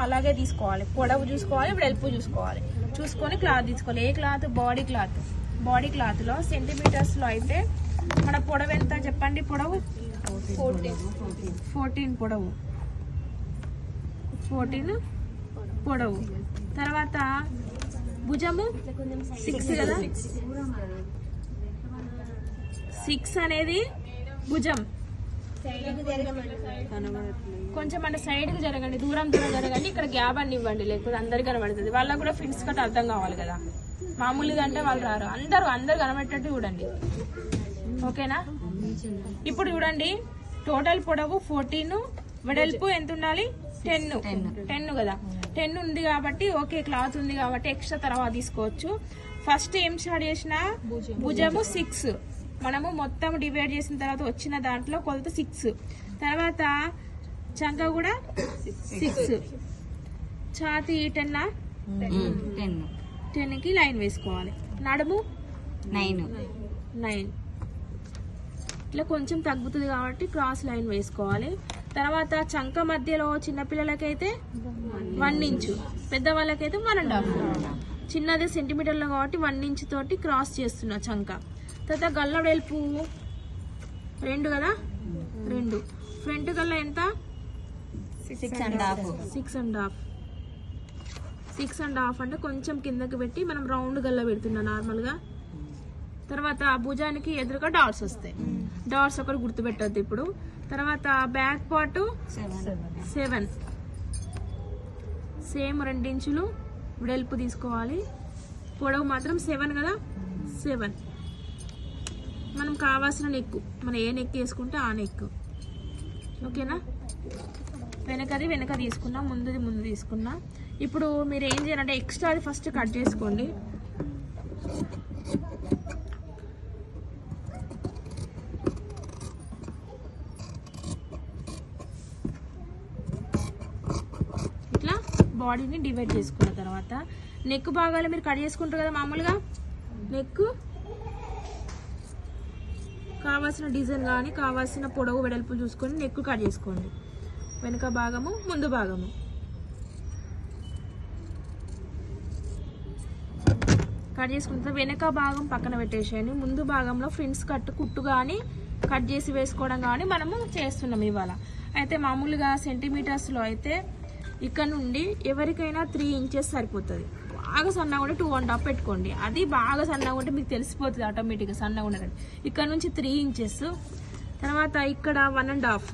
అలాగే తీసుకోవాలి, పొడవు చూసుకోవాలి, వెడల్పు చూసుకోవాలి, చూసుకొని క్లాత్ తీసుకోవాలి. ఏ cloth? Body cloth. Body cloth లో సెంటీమీటర్స్ లో అయితే మన పొడవు ఎంత చెప్పండి? పొడవు 14 పొడవు, 14 పొడవు. తర్వాత భుజము 6 కదా, 6 అనేది భుజం. కొంచెం అంటే సైడ్ కి జరగండి, దూరం జరగండి, ఇక్కడ గ్యాప్ అని ఇవ్వండి, లేకపోతే అందరికి కనబడుతుంది. వాళ్ళకు కూడా ఫ్రెండ్స్ కట్ అర్థం కావాలి కదా, మామూలుగా అంటే వాళ్ళు రారు. అందరు కనబెట్టేట్టు చూడండి, ఓకేనా? ఇప్పుడు చూడండి, టోటల్ పొడవు 14, వెడల్పు ఎంత ఉండాలి? 10 కదా. 10 ఉంది కాబట్టి ఓకే, క్లాత్ ఉంది కాబట్టి ఎక్స్ట్రా తర్వాత తీసుకోవచ్చు. ఫస్ట్ ఏం స్టార్ట్ చేసిన? భుజము 6, మనము మొత్తం డివైడ్ చేసిన తర్వాత వచ్చిన దాంట్లో కొలత 6. తర్వాత చంక కూడా 6, ఛాతీ 10కి లైన్ వేసుకోవాలి. నడుము 9. ఇట్లా కొంచెం తగ్గుతుంది కాబట్టి క్రాస్ లైన్ వేసుకోవాలి. తర్వాత చంక మధ్యలో చిన్నపిల్లలకైతే 1 ఇంచు, పెద్దవాళ్ళకైతే 1.5. చిన్నది సెంటీమీటర్లో కాబట్టి 1 ఇంచు తోటి క్రాస్ చేస్తున్నా చంక. తర్వాత గల్ల వెడల్పు 2 కదా, 2. ఫ్రంట్ గల్ల ఎంత? 6.5 అంటే కొంచెం కిందకి పెట్టి మనం రౌండ్ గల్ల పెడుతున్నాం నార్మల్ గా. తర్వాత భుజానికి ఎదురుగా డాట్స్ వస్తాయి, డాట్స్ ఒకటి గుర్తు పెట్టద్దు ఇప్పుడు. తర్వాత బ్యాక్ పార్ట్ 7, సేమ్ 2 ఇంచులు వెడల్పు తీసుకోవాలి. పొడవు మాత్రం 7 కదా, 7. మనం కావాల్సిన నెక్, మనం ఏ నెక్ వేసుకుంటే ఆ నెక్, ఓకేనా? వెనక తీసుకున్నా, ముందు తీసుకున్నా. ఇప్పుడు మీరు ఏం చేయాలంటే ఎక్స్ట్రా అది ఫస్ట్ కట్ చేసుకోండి. ఇట్లా బాడీని డివైడ్ చేసుకున్న తర్వాత నెక్ భాగాలు మీరు కట్ చేసుకుంటారు కదా మామూలుగా. నెక్ కావాల్సిన డిజైన్ కానీ కావాల్సిన పొడవు వెడల్పు చూసుకొని నెక్ కట్ చేసుకోండి. వెనుక భాగము, ముందు భాగము. కట్ చేసుకుంటే వెనక భాగం పక్కన పెట్టేసేయండి. ముందు భాగంలో ఫ్రంట్స్ కుట్టు కానీ కట్ చేసి వేసుకోవడం కానీ మనము చేస్తున్నాం ఇవాళ. అయితే మామూలుగా సెంటీమీటర్స్లో అయితే ఇక్కడ నుండి ఎవరికైనా 3 ఇంచెస్ సరిపోతుంది. బాగా సన్నగా ఉంటే 2.5 పెట్టుకోండి. అది బాగా సన్నగా ఉంటే మీకు తెలిసిపోతుంది ఆటోమేటిక్గా సన్నగా ఉండదు. ఇక్కడ నుంచి 3 ఇంచెస్. తర్వాత ఇక్కడ 1.5,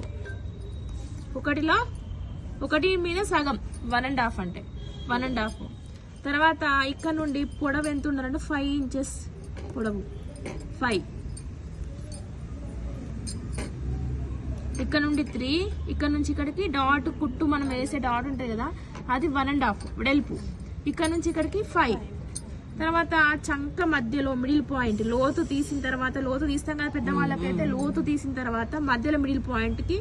ఒకటి మీద సగం 1.5 అంటే 1.5. తర్వాత ఇక్కడ నుండి పొడవు ఎంత ఉండాలంటే 5 ఇంచెస్ పొడవు, 5. ఇక్కడ నుండి 3, ఇక్కడ నుంచి ఇక్కడికి డాట్ కుట్టు మనం వేసే డాట్ ఉంటుంది కదా, అది 1.5 వెడల్పు. ఇక్కడ నుంచి ఇక్కడికి 5. తర్వాత చంక మధ్యలో మిడిల్ పాయింట్ లోతు తీసిన తర్వాత, లోతు తీస్తాం కదా పెద్దవాళ్ళకైతే, లోతు తీసిన తర్వాత మధ్యలో మిడిల్ పాయింట్ కి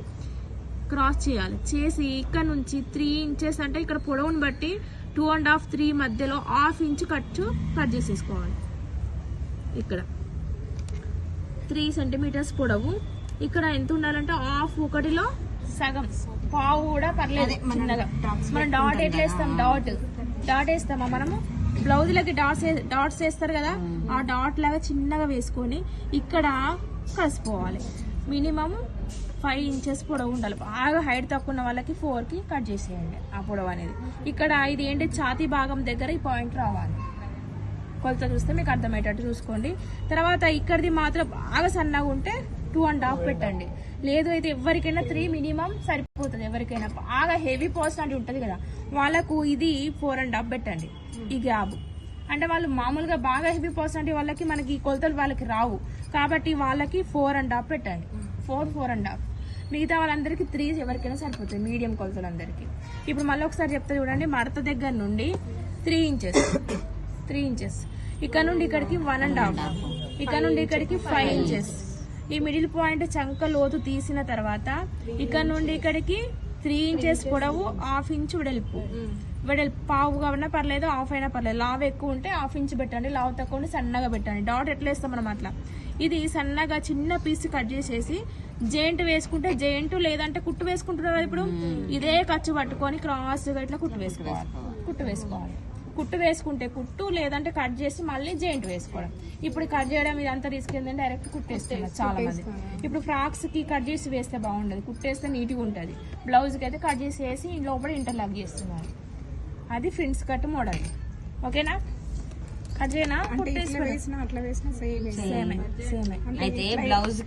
క్రాస్ చేయాలి. చేసి ఇక్కడ నుంచి 3 ఇంచెస్ అంటే ఇక్కడ పొడవుని బట్టి 2.5, 3 మధ్యలో 1/2 ఇంచ్ కట్ చేసేసుకోవాలి. ఇక్కడ 3 సెంటీమీటర్స్ పొడవు. ఇక్కడ ఎంత ఉండాలంటే 1/2, ఒకటిలో సగం, పావు కూడా పర్లేదు చిన్నగా. మనం డాట్ ఎట్లా వేస్తాం? డాట్ వేస్తామా మనము? బ్లౌజులకి డాట్స్ వేస్తారు కదా, ఆ డాట్ లాగా చిన్నగా వేసుకొని ఇక్కడ కలిసిపోవాలి. మినిమం 5 ఇంచెస్ పొడవు ఉండాలి. బాగా హైట్ తక్కువ ఉన్న వాళ్ళకి 4కి కట్ చేసేయండి ఆ పొడవు అనేది. ఇక్కడ ఇది ఏంటి, ఛాతీ భాగం దగ్గర ఈ పాయింట్ రావాలి. కొలత చూస్తే మీకు అర్థమయ్యేటట్టు చూసుకోండి. తర్వాత ఇక్కడిది మాత్రం బాగా సన్నగా ఉంటే 2.5 పెట్టండి. లేదు అయితే ఎవరికైనా 3 మినిమం సరిపోతుంది. ఎవరికైనా బాగా హెవీ పర్సనాలిటీ ఉంటుంది కదా వాళ్ళకు ఇది 4.5 పెట్టండి. ఈ గ్యాప్ అంటే వాళ్ళు మామూలుగా బాగా హెవీ పర్సనాలిటీ వాళ్ళకి మనకి ఈ కొలతలు వాళ్ళకి రావు కాబట్టి వాళ్ళకి 4.5 పెట్టండి. 4.5. మిగతా వాళ్ళందరికీ 3 ఎవరికైనా సరిపోతుంది, మీడియం కొలతలు అందరికి. ఇప్పుడు మళ్ళీ ఒకసారి చెప్తా చూడండి. మడత దగ్గర నుండి 3 ఇంచెస్, ఇక్కడ నుండి ఇక్కడికి 1.5, ఇక్కడ నుండి ఇక్కడికి 5 ఇంచెస్. ఈ మిడిల్ పాయింట్ చంక లోతు తీసిన తర్వాత ఇక్కడ నుండి ఇక్కడికి 3 ఇంచెస్ పొడవు, 1/2 ఇంచ్ వెడల్పు. పావు అయినా పర్లేదు, 1/2 అయినా పర్లేదు. లావు ఎక్కువ ఉంటే 1/2 ఇంచ్ పెట్టండి, లావు తక్కువ ఉంటే సన్నగా పెట్టండి. డాట్ ఎట్లా వేస్తాం మనం అట్లా. ఇది సన్నగా చిన్న పీస్ కట్ చేసేసి జెయింట్ వేసుకుంటే జెయింట్, లేదంటే కుట్టు వేసుకుంటున్నారు ఇప్పుడు. ఇదే ఖర్చు పట్టుకొని క్రాస్ గా ఇట్లా కుట్టు వేసుకోవాలి. కుట్టు వేసుకుంటే కుట్టు, లేదంటే కట్ చేసి మళ్ళీ జెయింట్ వేసుకోవడం. ఇప్పుడు కట్ చేయడం ఇదంతా రిస్క్ ఏంటంటే డైరెక్ట్ కుట్టేస్తున్నారు చాలా మంది. ఇప్పుడు ఫ్రాక్స్ కి కట్ చేసి వేస్తే బాగుండదు, కుట్టేస్తే నీట్గా ఉంటుంది. బ్లౌజ్ కి అయితే కట్ చేసి వేసి లోపల ఇంటర్లాక్ చేస్తున్నారు. అది ఫ్రిన్స్ కట్ మోడల్. ఓకేనా? కట్ చేయనా? కుట్టేసి అట్లా వేసినా సేమ్ సేమే. అయితే బ్లౌజ్